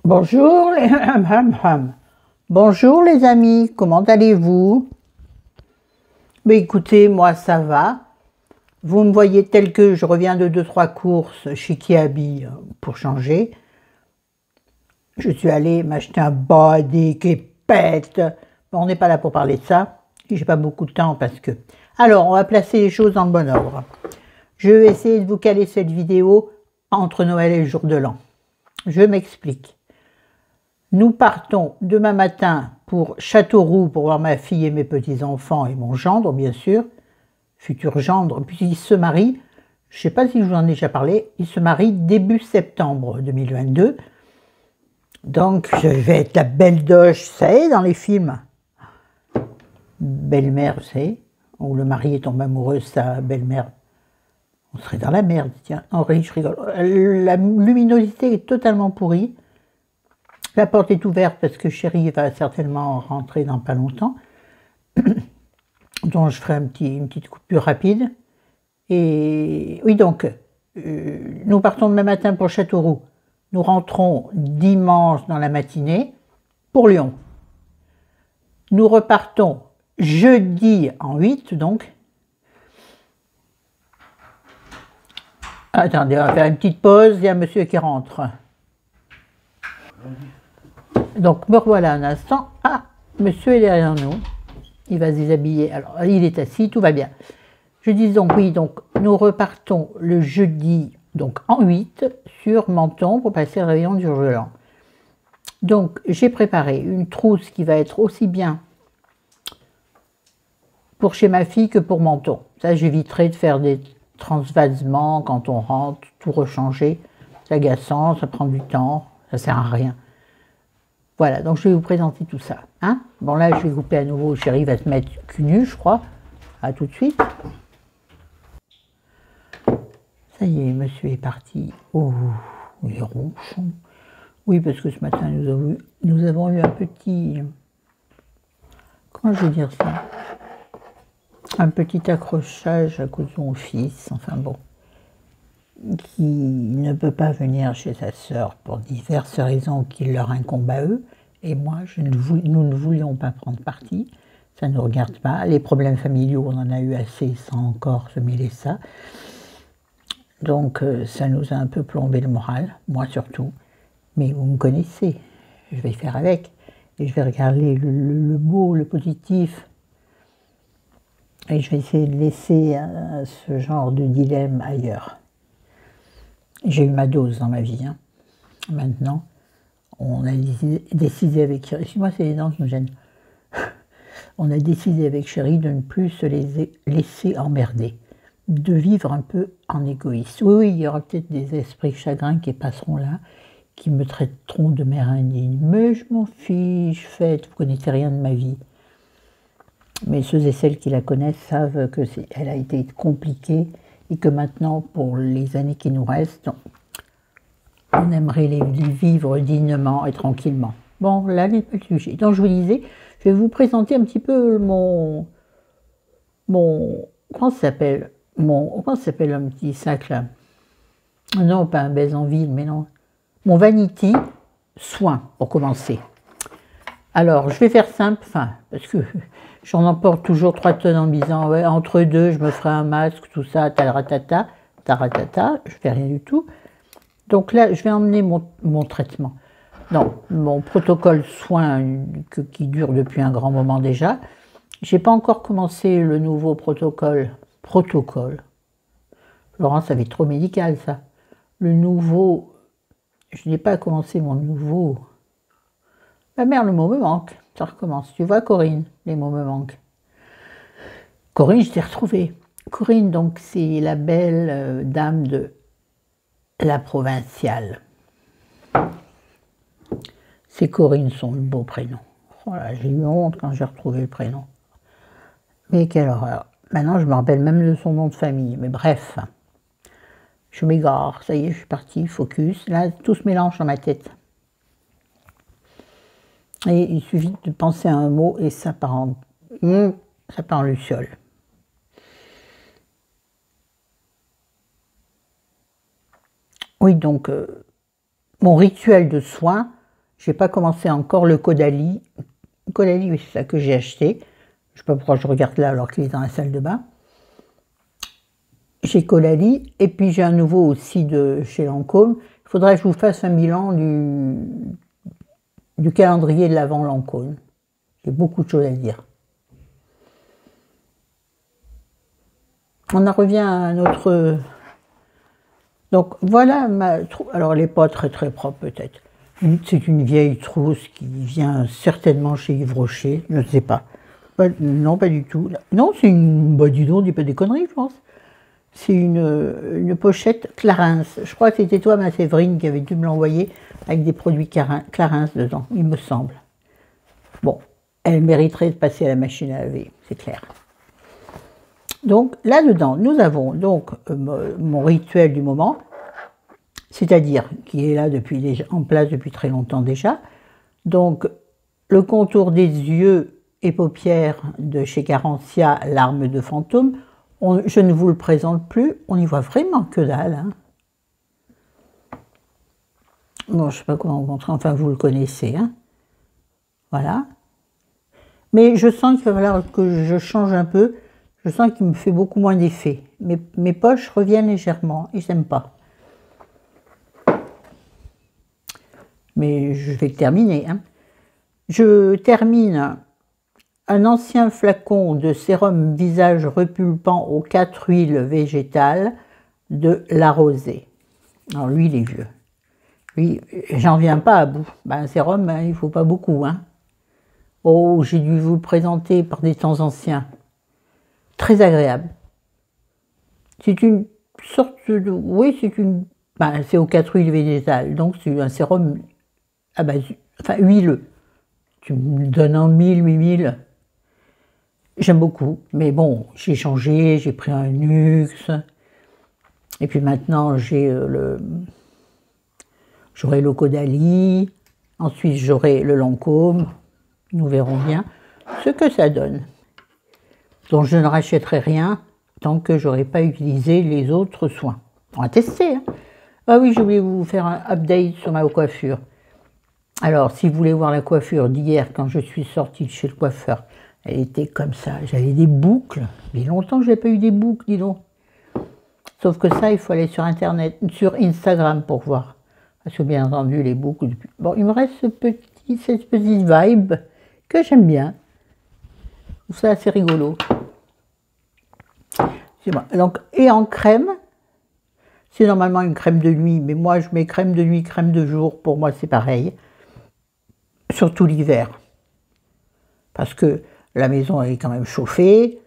Bonjour les... Bonjour les amis, comment allez-vous? Mais écoutez, moi ça va. Vous me voyez tel que je reviens de 2-3 courses chez Kiabi pour changer. Je suis allée m'acheter un body qui pète. Bon, on n'est pas là pour parler de ça. J'ai pas beaucoup de temps parce que... Alors, on va placer les choses dans le bon ordre. Je vais essayer de vous caler cette vidéo entre Noël et le jour de l'an. Je m'explique. Nous partons demain matin pour Châteauroux pour voir ma fille et mes petits-enfants et mon gendre, bien sûr, futur gendre, puisqu'il se marie, je ne sais pas si je vous en ai déjà parlé, il se marie début septembre 2022. Donc, je vais être la belle doge, vous savez, dans les films. Belle-mère, vous savez, où le mari est tombé amoureux de sa belle-mère. On serait dans la merde, tiens. Henri, je rigole. La luminosité est totalement pourrie. La porte est ouverte parce que chérie va certainement rentrer dans pas longtemps. Donc je ferai une petite coupure rapide. Et oui, donc, nous partons demain matin pour Châteauroux. Nous rentrons dimanche dans la matinée pour Lyon. Nous repartons jeudi en 8, donc. Attendez, on va faire une petite pause, il y a un monsieur qui rentre. Donc me revoilà un instant. Ah, monsieur est derrière nous. Il va se déshabiller. Alors, il est assis, tout va bien. Je dis donc, oui, donc nous repartons le jeudi, donc en 8, sur Menton pour passer le réveillon du jour de l'an. Donc, j'ai préparé une trousse qui va être aussi bien pour chez ma fille que pour Menton. Ça, j'éviterai de faire des transvasements quand on rentre, tout rechanger. C'est agaçant, ça prend du temps, ça sert à rien. Voilà, donc je vais vous présenter tout ça. Hein, bon, là, je vais couper à nouveau. Chérie va se mettre cul nu, je crois. À tout de suite. Ça y est, monsieur est parti. Oh, il est ronchon. Oui, parce que ce matin, nous avons eu un petit... Comment je vais dire ça? Un petit accrochage à cause de mon fils, enfin bon, qui ne peut pas venir chez sa sœur pour diverses raisons qui leur incombent à eux. Et moi, nous ne voulions pas prendre parti, ça ne nous regarde pas. Les problèmes familiaux, on en a eu assez sans encore se mêler ça. Donc ça nous a un peu plombé le moral, moi surtout. Mais vous me connaissez, je vais faire avec. Et je vais regarder le beau, le positif. Et je vais essayer de laisser ce genre de dilemme ailleurs. J'ai eu ma dose dans ma vie. Hein. Maintenant, on a décidé avec Chérie, excuse-moi, c'est les dents qui me gênent. On a décidé avec Chérie de ne plus se laisser emmerder, de vivre un peu en égoïste. Oui, oui, il y aura peut-être des esprits chagrins qui passeront là, qui me traiteront de mère indigne. Mais je m'en fiche, faites, vous ne connaissez rien de ma vie. Mais ceux et celles qui la connaissent savent qu'elle a été compliquée et que maintenant, pour les années qui nous restent, on aimerait les vivre dignement et tranquillement. Bon, là n'est pas le sujet. Donc je vous disais, je vais vous présenter un petit peu comment ça s'appelle un petit sac là? Non, pas un baise en ville, mais non. Mon Vanity Soin, pour commencer. Alors, je vais faire simple, enfin, parce que j'en emporte toujours 3 tonnes en me disant, ouais, entre deux, je me ferai un masque, tout ça, taratata, je fais rien du tout. Donc là, je vais emmener mon traitement. Non, mon protocole soin qui dure depuis un grand moment déjà. J'ai pas encore commencé le nouveau protocole. Laurent, ça va être trop médical, ça. Le nouveau... Je n'ai pas commencé mon nouveau... Ma mère, le mot me manque. Ça recommence. Tu vois, Corinne, les mots me manquent. Corinne, je t'ai retrouvée. Corinne, donc, c'est la belle dame de la provinciale. C'est Corinne, son beau prénom. Voilà, j'ai eu honte quand j'ai retrouvé le prénom. Mais quelle horreur. Maintenant, je me rappelle même de son nom de famille. Mais bref, je m'égare. Ça y est, je suis partie, focus. Là, tout se mélange dans ma tête. Et il suffit de penser à un mot et ça part en luciole. Oui, donc, mon rituel de soin, Je n'ai pas commencé encore le Caudalie. Caudalie, oui, c'est ça que j'ai acheté. Je ne sais pas pourquoi je regarde là alors qu'il est dans la salle de bain. J'ai Caudalie, et puis j'ai un nouveau aussi de chez Lancôme. Il faudrait que je vous fasse un bilan du calendrier de l'Avent Lancôme. J'ai beaucoup de choses à dire. On en revient à notre... Donc voilà, alors elle n'est pas très très propre peut-être. C'est une vieille trousse qui vient certainement chez Yves Rocher, je ne sais pas. Non, pas du tout. Non, c'est une... Bah dis donc, dis pas des conneries, je pense. C'est une pochette Clarins. Je crois que c'était toi, ma Séverine, qui avait dû me l'envoyer avec des produits Clarins dedans, il me semble. Bon, elle mériterait de passer à la machine à laver, c'est clair. Donc là-dedans, nous avons donc mon rituel du moment, c'est-à-dire qui est là en place depuis très longtemps déjà. Donc le contour des yeux et paupières de chez Carentia, l'arme de fantôme. Je ne vous le présente plus, on n'y voit vraiment que dalle. Hein. Bon, je ne sais pas comment vous montrer, enfin vous le connaissez. Hein. Voilà. Mais je sens qu'il va falloir que je change un peu. Je sens qu'il me fait beaucoup moins d'effet. Mes poches reviennent légèrement et je n'aime pas. Mais je vais le terminer. Hein. Je termine un ancien flacon de sérum visage repulpant aux 4 huiles végétales de La Rosée. Alors lui, il est vieux. Lui, j'en viens pas à bout. Ben, un sérum, hein, il ne faut pas beaucoup. Hein. Oh, j'ai dû vous le présenter par des temps anciens. Très agréable. C'est une sorte de... Oui, c'est une... Ben, c'est aux 4 huiles végétales. Donc, c'est un sérum à base... Enfin, huileux. Tu me donnes en 1000, 8000... J'aime beaucoup, mais bon, j'ai changé, j'ai pris un Nuxe, et puis maintenant j'aurai le Caudalie, ensuite j'aurai le Lancôme, nous verrons bien ce que ça donne. Donc je ne rachèterai rien tant que j'aurai pas utilisé les autres soins. On va tester. Hein. Ah oui, j'ai oublié de vous faire un update sur ma coiffure. Alors, si vous voulez voir la coiffure d'hier quand je suis sortie de chez le coiffeur, elle était comme ça, j'avais des boucles. Il y a longtemps que je n'ai pas eu des boucles, dis donc. Sauf que ça, il faut aller sur Internet, sur Instagram pour voir. Parce que bien entendu, les boucles... Bon, il me reste cette petite vibe que j'aime bien. Je trouve ça assez rigolo. Donc, et en crème, c'est normalement une crème de nuit, mais moi je mets crème de nuit, crème de jour, pour moi c'est pareil. Surtout l'hiver. Parce que la maison elle est quand même chauffée.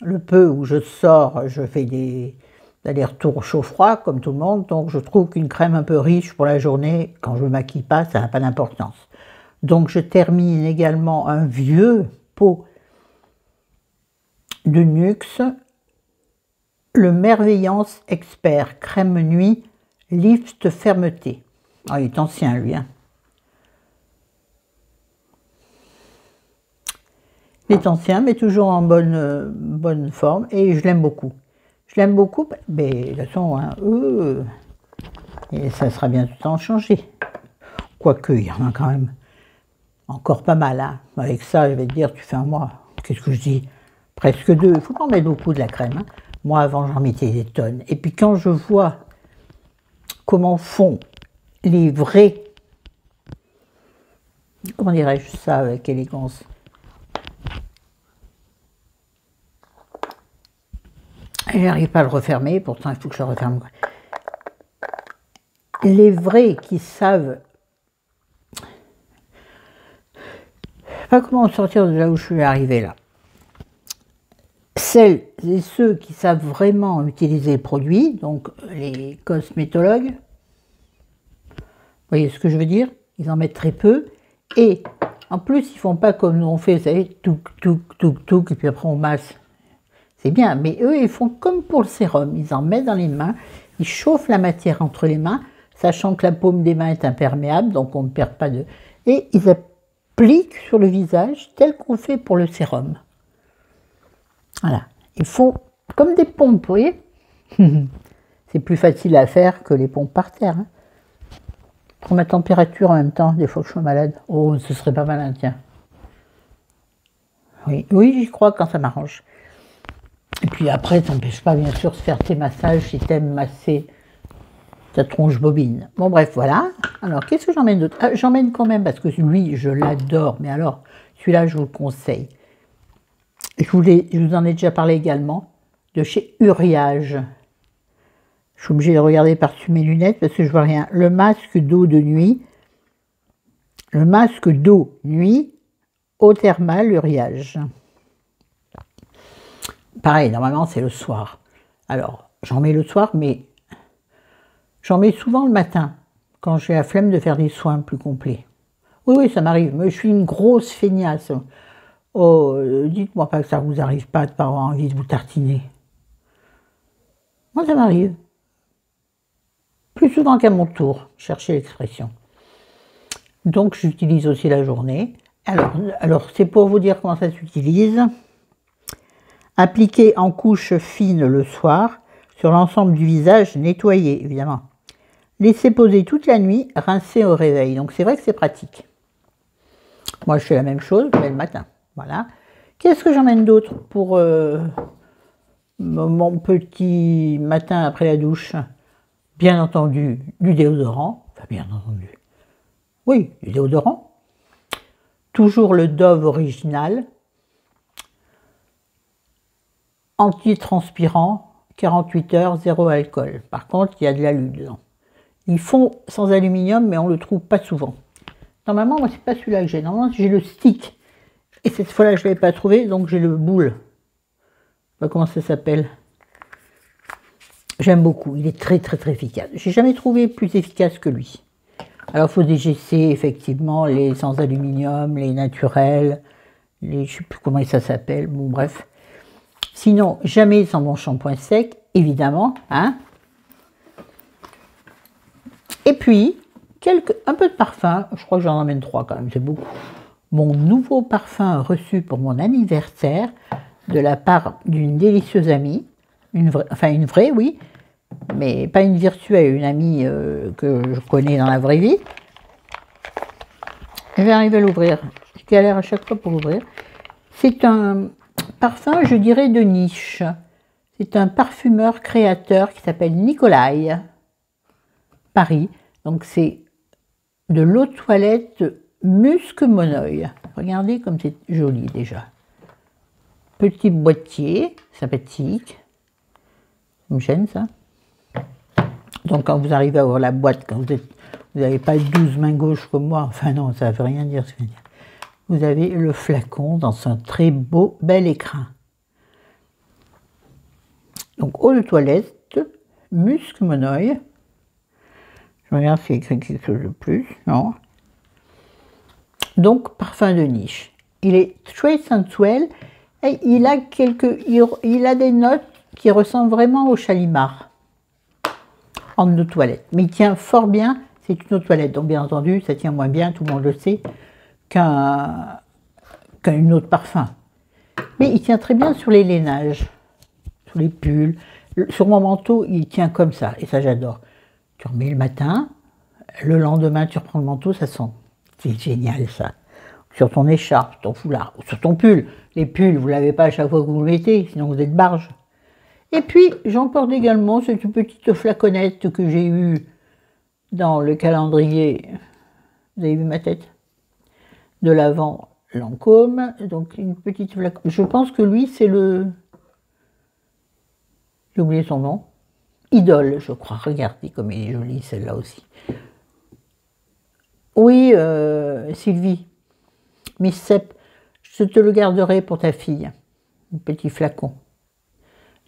Le peu où je sors, je fais des allers-retours chaud-froid, comme tout le monde. Donc je trouve qu'une crème un peu riche pour la journée, quand je ne maquille pas, ça n'a pas d'importance. Donc je termine également un vieux pot de Nuxe, le Merveillance Expert Crème Nuit Lift Fermeté. Ah, il est ancien lui, hein. Il est ancien, mais toujours en bonne forme, et je l'aime beaucoup. Je l'aime beaucoup, mais de toute façon, hein, et ça sera bien tout le temps changé. Quoique, il y en a quand même encore pas mal. Hein. Avec ça, je vais te dire, tu fais un mois. Qu'est-ce que je dis? Presque 2. Il ne faut pas en mettre beaucoup de la crème. Hein. Moi, avant, j'en mettais des tonnes. Et puis, quand je vois comment font les vrais... Comment dirais-je ça avec élégance? Je n'arrive pas à le refermer, pourtant il faut que je le referme. Les vrais qui savent pas comment sortir de là où je suis arrivée là. Celles et ceux qui savent vraiment utiliser le produit, donc les cosmétologues, vous voyez ce que je veux dire? Ils en mettent très peu, et en plus ils font pas comme nous on fait, vous savez, touc, touc, touc, touc, et puis après on masse. C'est bien, mais eux, ils font comme pour le sérum. Ils en mettent dans les mains, ils chauffent la matière entre les mains, sachant que la paume des mains est imperméable, donc on ne perd pas de... Et ils appliquent sur le visage tel qu'on fait pour le sérum. Voilà. Ils font comme des pompes, vous voyez. C'est plus facile à faire que les pompes par terre. Hein. Pour ma température en même temps, des fois que je suis malade. Oh, ce serait pas malin, tiens. Oui, oui, j'y crois quand ça m'arrange. Et puis après, ça n'empêche pas, bien sûr, de faire tes massages si t'aimes masser ta tronche bobine. Bon, bref, voilà. Alors, qu'est-ce que j'emmène d'autre? Ah, j'emmène quand même, parce que lui, je l'adore. Mais alors, celui-là, je vous le conseille. Je vous en ai déjà parlé également, de chez Uriage. Je suis obligée de regarder par-dessus mes lunettes parce que je vois rien. Le masque d'eau de nuit. Le masque d'eau nuit eau thermale Uriage. Pareil, normalement, c'est le soir. Alors, j'en mets le soir, mais j'en mets souvent le matin, quand j'ai la flemme de faire des soins plus complets. Oui, oui, ça m'arrive, mais je suis une grosse feignasse. Oh, dites-moi pas que ça vous arrive pas de pas avoir envie de vous tartiner. Moi, ça m'arrive. Plus souvent qu'à mon tour, cherchez l'expression. Donc, j'utilise aussi la journée. Alors c'est pour vous dire comment ça s'utilise. Appliquer en couche fine le soir, sur l'ensemble du visage, nettoyer, évidemment. Laisser poser toute la nuit, rincer au réveil. Donc, c'est vrai que c'est pratique. Moi, je fais la même chose, mais le matin. Voilà. Qu'est-ce que j'emmène d'autre pour mon petit matin après la douche? Bien entendu, du déodorant. Enfin, bien entendu. Oui, du déodorant. Toujours le Dove original. Antitranspirant, 48 heures, 0 alcool. Par contre, il y a de l'alu dedans. Ils font sans aluminium, mais on ne le trouve pas souvent. Normalement, moi, c'est pas celui-là que j'ai. Normalement, j'ai le stick. Et cette fois-là, je ne l'avais pas trouvé, donc j'ai le boule. Je sais pas comment ça s'appelle. J'aime beaucoup. Il est très, très, très efficace. J'ai jamais trouvé plus efficace que lui. Alors, il faut dégesser, effectivement, les sans aluminium, les naturels, les, je ne sais plus comment ça s'appelle, bon, bref. Sinon, jamais sans mon shampoing sec, évidemment. Hein. Et puis, un peu de parfum. Je crois que j'en emmène 3 quand même, c'est beaucoup. Mon nouveau parfum reçu pour mon anniversaire de la part d'une délicieuse amie. Une vraie, oui. Mais pas une virtuelle, une amie que je connais dans la vraie vie. Je vais arriver à l'ouvrir. Je galère à chaque fois pour l'ouvrir. C'est un parfum, je dirais, de niche. C'est un parfumeur créateur qui s'appelle Nicolai, Paris. Donc c'est de l'eau de toilette Musc Moneuil. Regardez comme c'est joli déjà. Petit boîtier, sympathique. Ça me gêne ça. Donc quand vous arrivez à avoir la boîte, quand vous n'avez pas 12 mains gauches comme moi, enfin non, ça ne veut rien dire ce que je veux dire. Vous avez le flacon dans un très beau, bel écrin. Donc eau de toilette, Musc Moneuil. Je regarde s'il y a écrit quelque chose de plus, non. Donc parfum de niche. Il est très sensuel et il a des notes qui ressemblent vraiment au Chalimard. En eau de toilette. Mais il tient fort bien, c'est une eau de toilette. Donc bien entendu, ça tient moins bien, tout le monde le sait, qu'une eau de parfum. Mais il tient très bien sur les lainages, sur les pulls. Sur mon manteau, il tient comme ça, et ça j'adore. Tu remets le matin, le lendemain tu reprends le manteau, ça sent. C'est génial ça. Sur ton écharpe, ton foulard, ou sur ton pull. Les pulls, vous ne l'avez pas à chaque fois que vous le mettez, sinon vous êtes barge. Et puis, j'emporte également cette petite flaconnette que j'ai eue dans le calendrier, vous avez vu ma tête, de l'Avent Lancôme. Donc, une petite flaconnette. Je pense que lui, c'est le... J'ai oublié son nom. Idole, je crois. Regardez comme elle est jolie, celle-là aussi. Oui, Sylvie, Miss Sepp, je te le garderai pour ta fille. Un petit flacon.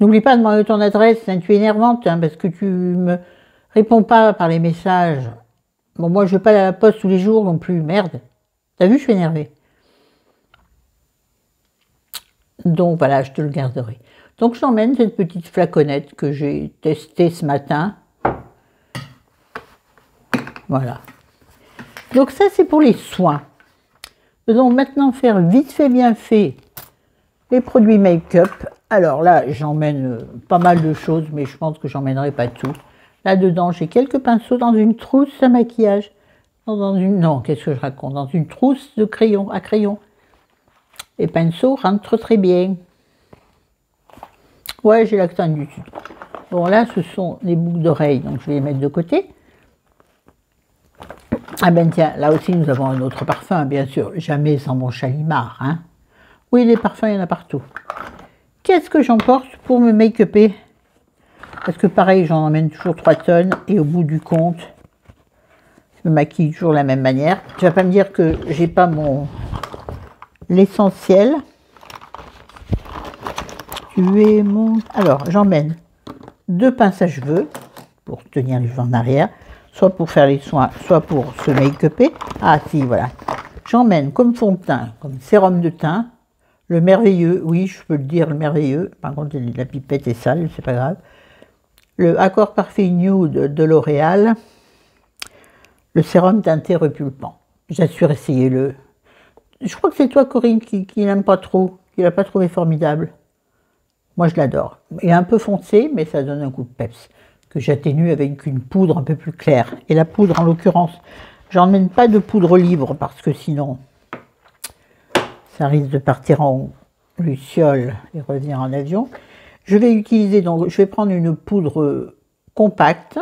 N'oublie pas de demander ton adresse, hein, tu es énervante, hein, parce que tu me réponds pas par les messages. Bon, moi, je ne vais pas à la poste tous les jours non plus, merde. T'as vu, je suis énervée. Donc, voilà, je te le garderai. Donc, je t'emmène cette petite flaconnette que j'ai testée ce matin. Voilà. Donc, ça, c'est pour les soins. Nous allons maintenant faire vite fait, bien fait les produits make-up. Alors là, j'emmène pas mal de choses, mais je pense que j'emmènerai pas tout. Là-dedans, j'ai quelques pinceaux dans une trousse à maquillage. dans une... Non, qu'est-ce que je raconte? Dans une trousse de crayon, à crayon. Les pinceaux rentrent très bien. Ouais, j'ai l'accent du sud. Bon, là, ce sont les boucles d'oreilles, donc je vais les mettre de côté. Ah ben tiens, là aussi, nous avons un autre parfum, bien sûr. Jamais sans mon Chalimar, hein. Oui, les parfums, il y en a partout. Qu'est-ce que j'emporte pour me make-upper? Parce que pareil, j'en emmène toujours 3 tonnes, et au bout du compte, je me maquille toujours de la même manière. Tu vas pas me dire que j'ai pas l'essentiel. Alors, j'emmène 2 pinces à cheveux pour tenir les cheveux en arrière, soit pour faire les soins, soit pour se make-upper. Ah si, voilà. J'emmène comme fond de teint, comme sérum de teint, le merveilleux, oui, je peux le dire, le merveilleux. Par contre, la pipette est sale, c'est pas grave. Le Accord Parfait Nude de L'Oréal, le sérum teinté repulpant. J'assure, essayez-le. Je crois que c'est toi, Corinne, qui n'aime pas trop, qui l'a pas trouvé formidable. Moi, je l'adore. Il est un peu foncé, mais ça donne un coup de peps, que j'atténue avec une poudre un peu plus claire. Et la poudre, en l'occurrence, j'emmène pas de poudre libre, parce que sinon, ça risque de partir en luciole et revenir en avion. Je vais utiliser, donc, je vais prendre une poudre compacte.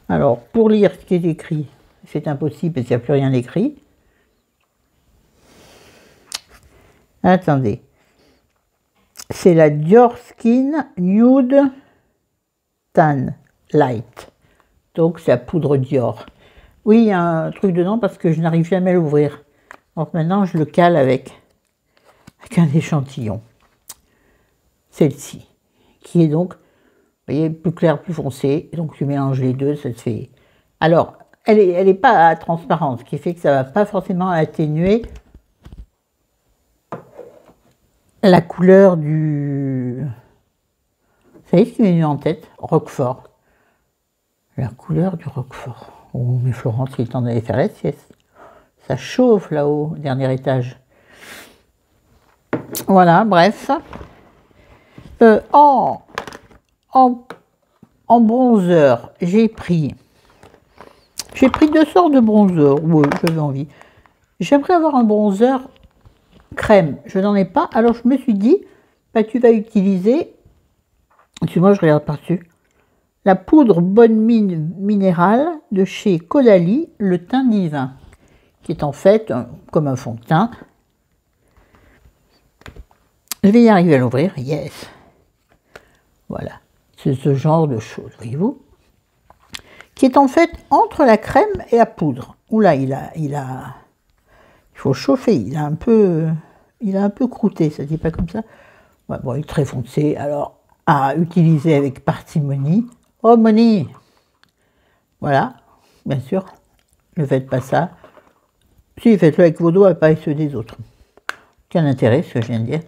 Alors, pour lire ce qui est écrit, c'est impossible, parce qu'il n'y a plus rien écrit. Attendez. C'est la Dior Skin Nude Tan Light. Donc, c'est la poudre Dior. Oui, il y a un truc dedans parce que je n'arrive jamais à l'ouvrir. Donc maintenant, je le cale avec un échantillon. Celle-ci, qui est donc, vous voyez, plus claire, plus foncée. Donc, tu mélanges les deux, ça te fait... Alors, elle est pas transparente, ce qui fait que ça ne va pas forcément atténuer la couleur du... Vous savez ce qui m'est venu en tête? Roquefort. La couleur du Roquefort. Oh, mais Florence, il est temps d'aller faire la sieste. Ça chauffe là-haut, au dernier étage. Voilà, bref. En bronzer, j'ai pris 2 sortes de bronzer. Oui, j'avais envie. J'aimerais avoir un bronzer crème. Je n'en ai pas. Alors, je me suis dit, bah, tu vas utiliser, excuse-moi, je regarde par-dessus, la poudre Bonne Mine minérale de chez Caudalie, le teint divin, qui est en fait comme un fond de teint. Je vais y arriver à l'ouvrir. Yes. Voilà. C'est ce genre de choses, voyez-vous, qui est en fait entre la crème et la poudre. Oula, il faut chauffer. Il a un peu croûté, ça ne dit pas comme ça. Ouais, bon, il est très foncé. Alors, à utiliser avec parcimonie. Oh, Moni! Voilà, bien sûr. Ne faites pas ça. Si, faites-le avec vos doigts et pas avec ceux des autres. Aucun intérêt, ce que je viens de dire.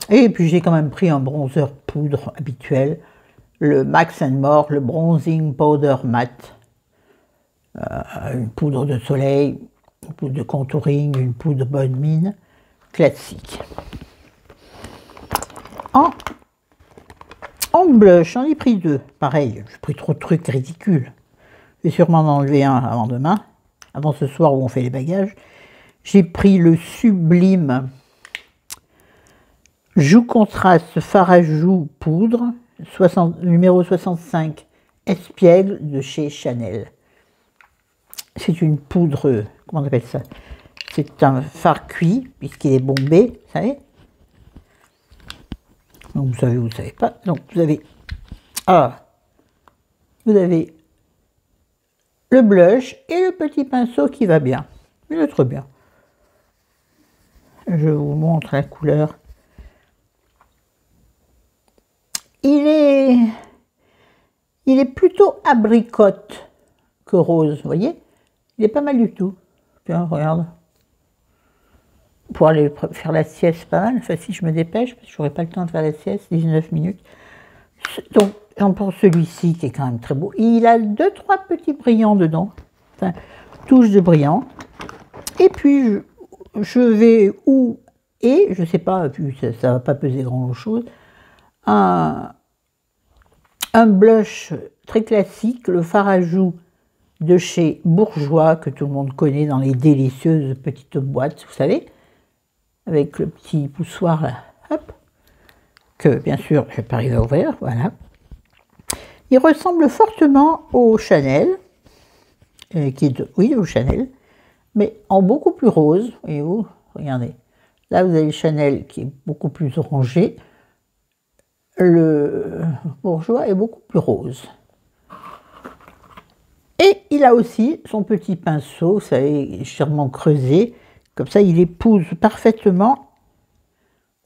Et puis, j'ai quand même pris un bronzer poudre habituel. Le Max & More, le Bronzing Powder Matte. Une poudre de soleil, une poudre de contouring, une poudre Bonne Mine. Classique. En blush, j'en ai pris 2. Pareil, j'ai pris trop de trucs ridicules. Je vais sûrement en enlever un avant demain, avant ce soir où on fait les bagages. J'ai pris le Sublime Joue Contraste Fard à Joues Poudre, numéro 65, espiègle de chez Chanel. C'est une poudre, comment on appelle ça? C'est un fard cuit, puisqu'il est bombé, vous savez. Donc, vous savez, vous ne savez pas. Donc, vous avez le blush et le petit pinceau qui va bien. Il est très bien. Je vous montre la couleur. Il est plutôt abricote que rose, vous voyez. Il est pas mal du tout. Tiens, regarde. Pour aller faire la sieste, pas mal. Enfin, si je me dépêche, parce que je n'aurai pas le temps de faire la sieste, 19 minutes. Donc, j'en prends celui-ci qui est quand même très beau. Il a 2-3 petits brillants dedans. Enfin, touche de brillant. Et puis, je vais je ne sais pas, puis ça ne va pas peser grand-chose, un blush très classique, le Fard à Joues de chez Bourjois, que tout le monde connaît dans les délicieuses petites boîtes, vous savez, avec le petit poussoir là, hop, que bien sûr je n'ai pas arrivé à ouvrir, voilà. Il ressemble fortement au Chanel, oui, au Chanel, mais en beaucoup plus rose, voyez-vous, regardez. Là, vous avez le Chanel qui est beaucoup plus orangé, le Bourjois est beaucoup plus rose. Et il a aussi son petit pinceau, vous savez, légèrement creusé, comme ça il épouse parfaitement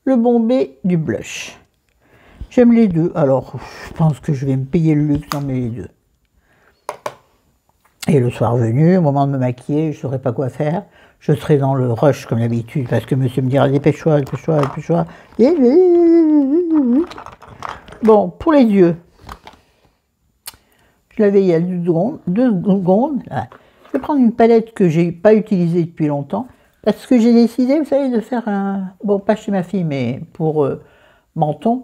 le bombé du blush. J'aime les deux, alors je pense que je vais me payer le luxe d'en mettre les deux. Et le soir venu, au moment de me maquiller, je ne saurais pas quoi faire. Je serai dans le rush comme d'habitude, parce que monsieur me dira dépêche-toi, dépêche-toi, dépêche-toi. Bon, pour les yeux, je l'avais il y a 2 secondes. Là. Je vais prendre une palette que j'ai pas utilisée depuis longtemps, parce que j'ai décidé, vous savez, de faire un... Bon, pas chez ma fille, mais pour Menton,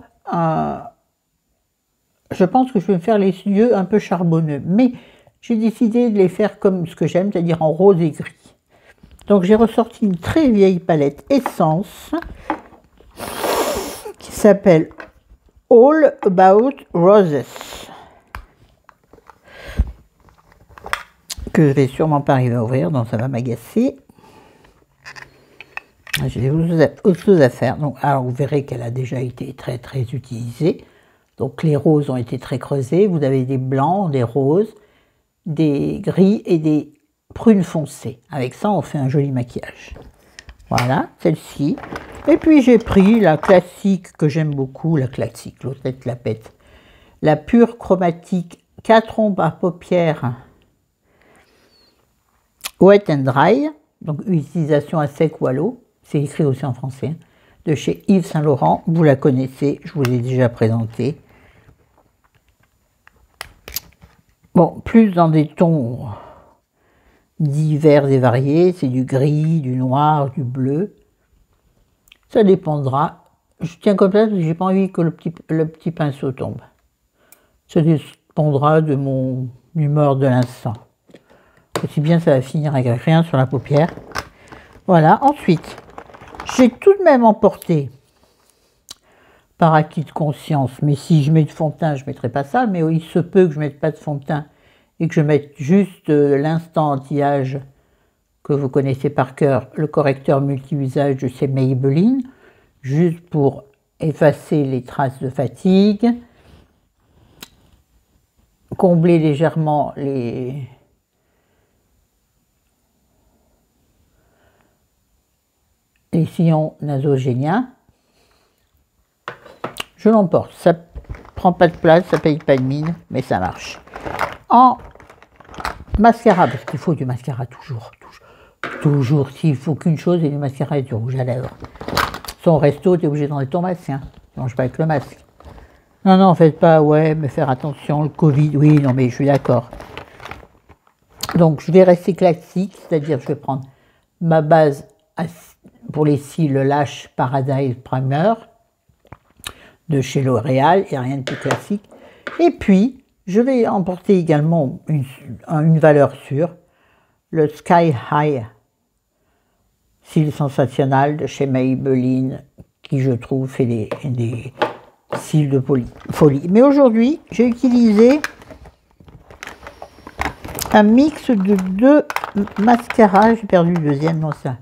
je pense que je vais me faire les yeux un peu charbonneux. Mais j'ai décidé de les faire comme ce que j'aime, c'est-à-dire en rose et gris. Donc j'ai ressorti une très vieille palette Essence qui s'appelle All About Roses, que je vais sûrement pas arriver à ouvrir, donc ça va m'agacer. J'ai autre chose à faire. Donc, alors vous verrez qu'elle a déjà été très très utilisée. Donc les roses ont été très creusées. Vous avez des blancs, des roses, des gris et des prunes foncées. Avec ça, on fait un joli maquillage. Voilà, celle-ci. Et puis j'ai pris la classique que j'aime beaucoup, la classique, l'autre tête la pète. La pure chromatique 4 ombres à paupières Wet and Dry, donc utilisation à sec ou à l'eau, c'est écrit aussi en français, de chez Yves Saint Laurent, vous la connaissez, je vous l'ai déjà présentée. Bon, plus dans des tons divers et variés, c'est du gris, du noir, du bleu. Ça dépendra. Je tiens comme ça parce que j'ai pas envie que le petit pinceau tombe. Ça dépendra de mon humeur de l'instant. Aussi bien ça va finir avec rien sur la paupière. Voilà, ensuite, j'ai tout de même emporté, par acquis de conscience, mais si je mets de fond de teint, je ne mettrai pas ça, mais il se peut que je ne mette pas de fond de teint et que je mette juste l'instant anti-âge que vous connaissez par cœur, le correcteur multi-usage de chez Maybelline, juste pour effacer les traces de fatigue, combler légèrement les sillons nasogéniens. Je l'emporte, ça prend pas de place, ça paye pas de mine, mais ça marche. En mascara, parce qu'il faut du mascara toujours, s'il faut qu'une chose, c'est du mascara et du rouge à lèvres. Son resto, tu es obligé d'enlever ton masque, hein. Tu manges pas avec le masque. Non, non, faites pas, ouais, mais faire attention, le Covid, oui, non, mais je suis d'accord. Donc, je vais rester classique, c'est-à-dire je vais prendre ma base pour les cils, le Lash Paradise Primer de chez L'Oréal, il n'y a rien de plus classique. Et puis, je vais emporter également une valeur sûre, le Sky High Cils Sensationnel de chez Maybelline, qui je trouve fait des cils de folie. Mais aujourd'hui, j'ai utilisé un mix de 2 mascaras, j'ai perdu le deuxième, non ça.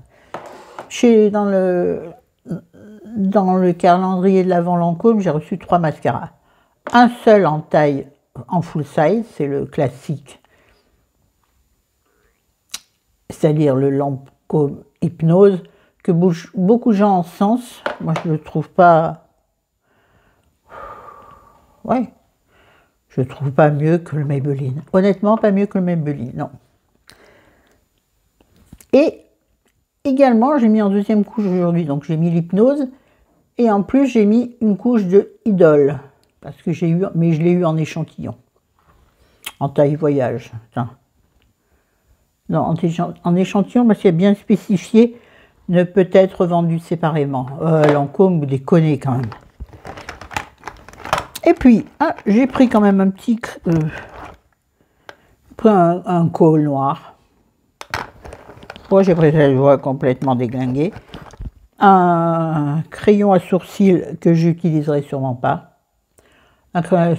Dans le calendrier de l'Avent Lancôme, j'ai reçu 3 mascaras. Un seul en taille, en full size, c'est le classique, c'est-à-dire le Lancôme Hypnose, que beaucoup de gens en sens. Moi, je ne le trouve pas... Ouais, je ne trouve pas mieux que le Maybelline. Honnêtement, pas mieux que le Maybelline, non. Et également, j'ai mis en deuxième couche aujourd'hui, donc j'ai mis l'hypnose, et en plus j'ai mis une couche de Idole, parce que mais je l'ai eu en échantillon, en taille voyage. Attends. Non, en échantillon, parce qu'il y a bien spécifié, ne peut être vendu séparément. Lancôme, vous déconnez quand même. Et puis, j'ai pris quand même un petit pris un col noir. Moi, j'ai pris cette voix complètement déglinguée. Un crayon à sourcils que j'utiliserai sûrement pas. Un crayon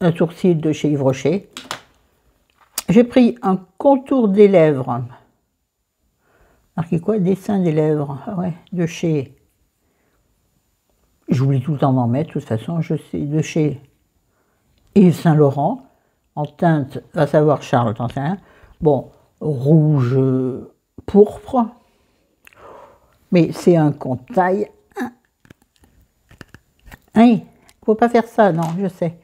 à sourcils de chez Yves Rocher. J'ai pris un contour des lèvres. Marqué quoi? Dessin des lèvres. Ah ouais, de chez... J'oublie tout le temps d'en mettre, de toute façon, je sais, de chez Yves Saint Laurent, en teinte, va savoir Charles, t'en sais rien. Bon, rouge pourpre, mais c'est un taille. Hein, il ne faut pas faire ça, non, je sais.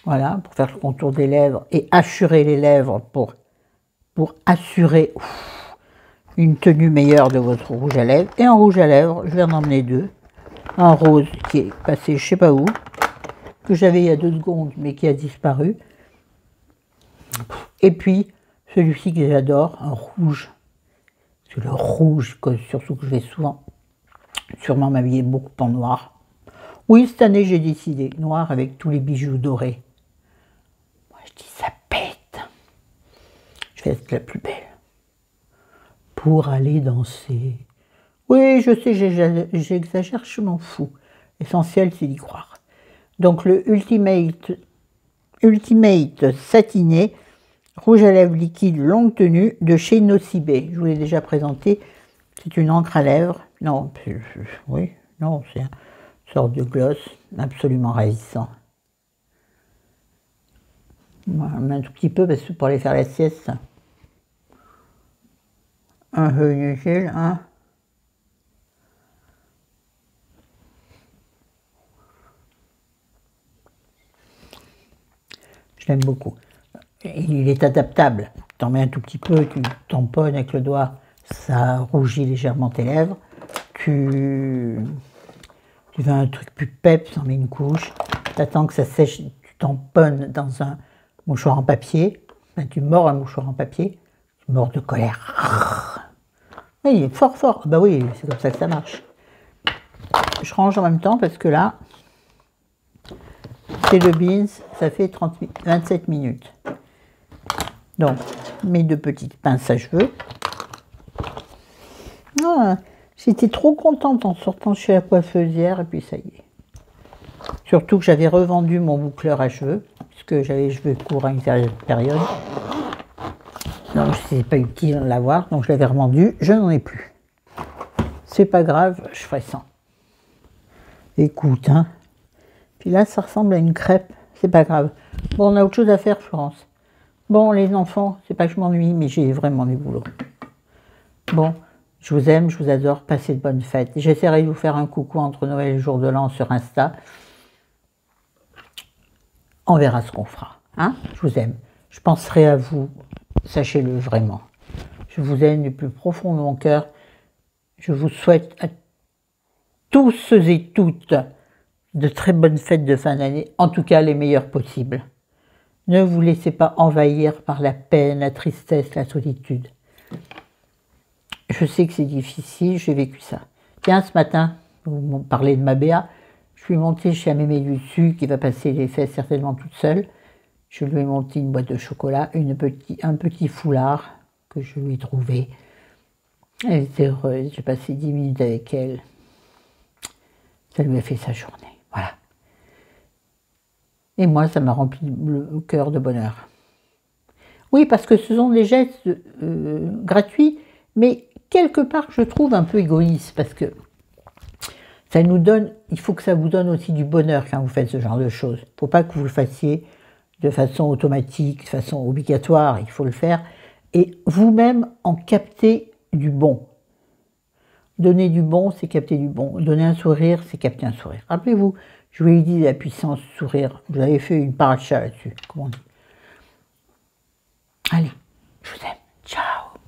Voilà, pour faire le contour des lèvres et assurer les lèvres pour assurer une tenue meilleure de votre rouge à lèvres. Et en rouge à lèvres, je vais en emmener deux. Un rose qui est passé je sais pas où, que j'avais il y a 2 secondes mais qui a disparu. Et puis celui-ci que j'adore, un rouge. C'est le rouge, surtout que je vais sûrement m'habiller beaucoup en noir. Oui, cette année j'ai décidé, noir avec tous les bijoux dorés. Moi je dis ça pète. Je vais être la plus belle. Pour aller danser. Oui, je sais, j'exagère, je m'en fous. L'essentiel, c'est d'y croire. Donc le Ultimate satiné, rouge à lèvres liquide longue tenue de chez Nocibé. Je vous l'ai déjà présenté. C'est une encre à lèvres. Non, oui, non, c'est une sorte de gloss absolument ravissant. Un tout petit peu parce que pour aller faire la sieste. Un peu inutile, hein. Je l'aime beaucoup. Il est adaptable. Tu en mets un tout petit peu, tu tamponnes avec le doigt, ça rougit légèrement tes lèvres. Tu veux un truc plus pep, tu en mets une couche. Tu attends que ça sèche, tu tamponnes dans un mouchoir en papier. Enfin, tu mords un mouchoir en papier, tu mords de colère. Oui, il est fort fort. Bah oui, c'est comme ça que ça marche. Je range en même temps parce que là, c'est le beans, ça fait 27 minutes. Donc, mes 2 petites pinces à cheveux. Ah, j'étais trop contente en sortant chez la coiffeuse hier, et puis ça y est. Surtout que j'avais revendu mon boucleur à cheveux, puisque j'avais les cheveux courts à une période. Donc, c'est pas utile de l'avoir, donc je l'avais revendu, je n'en ai plus. C'est pas grave, je ferai ça. Écoute, hein. Puis là, ça ressemble à une crêpe, c'est pas grave. Bon, on a autre chose à faire, Florence. Bon, les enfants, c'est pas que je m'ennuie, mais j'ai vraiment du boulot. Bon, je vous aime, je vous adore, passez de bonnes fêtes. J'essaierai de vous faire un coucou entre Noël et le jour de l'an sur Insta. On verra ce qu'on fera. Hein? Je vous aime. Je penserai à vous, sachez-le vraiment. Je vous aime du plus profond de mon cœur. Je vous souhaite à tous ceux et toutes de très bonnes fêtes de fin d'année, en tout cas les meilleures possibles. Ne vous laissez pas envahir par la peine, la tristesse, la solitude. Je sais que c'est difficile, j'ai vécu ça. Tiens, ce matin, vous me parlez de ma Béa, je suis montée chez Amémé du Dessus, qui va passer les fêtes certainement toute seule. Je lui ai monté une boîte de chocolat, un petit foulard que je lui ai trouvé. Elle était heureuse, j'ai passé 10 minutes avec elle. Ça lui a fait sa journée, voilà. Et moi, ça m'a rempli le cœur de bonheur. Oui, parce que ce sont des gestes gratuits, mais quelque part, je trouve un peu égoïste, parce que ça nous donne, il faut que ça vous donne aussi du bonheur quand vous faites ce genre de choses. Il ne faut pas que vous le fassiez de façon automatique, de façon obligatoire, il faut le faire, et vous-même en capter du bon. Donner du bon, c'est capter du bon. Donner un sourire, c'est capter un sourire. Rappelez-vous, je vous ai dit la puissance du sourire. Vous avez fait une paracha là-dessus, comment on dit. Allez, je vous aime. Ciao.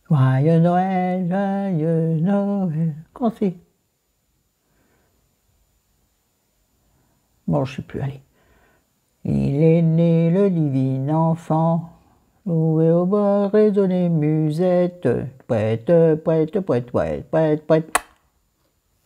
Joyeux Noël, joyeux Noël. Comment c'est? Bon, je ne sais plus, allez. Il est né le divin enfant, loué au bord, résonné musette, poète, poète, poète, poète, poète, poète.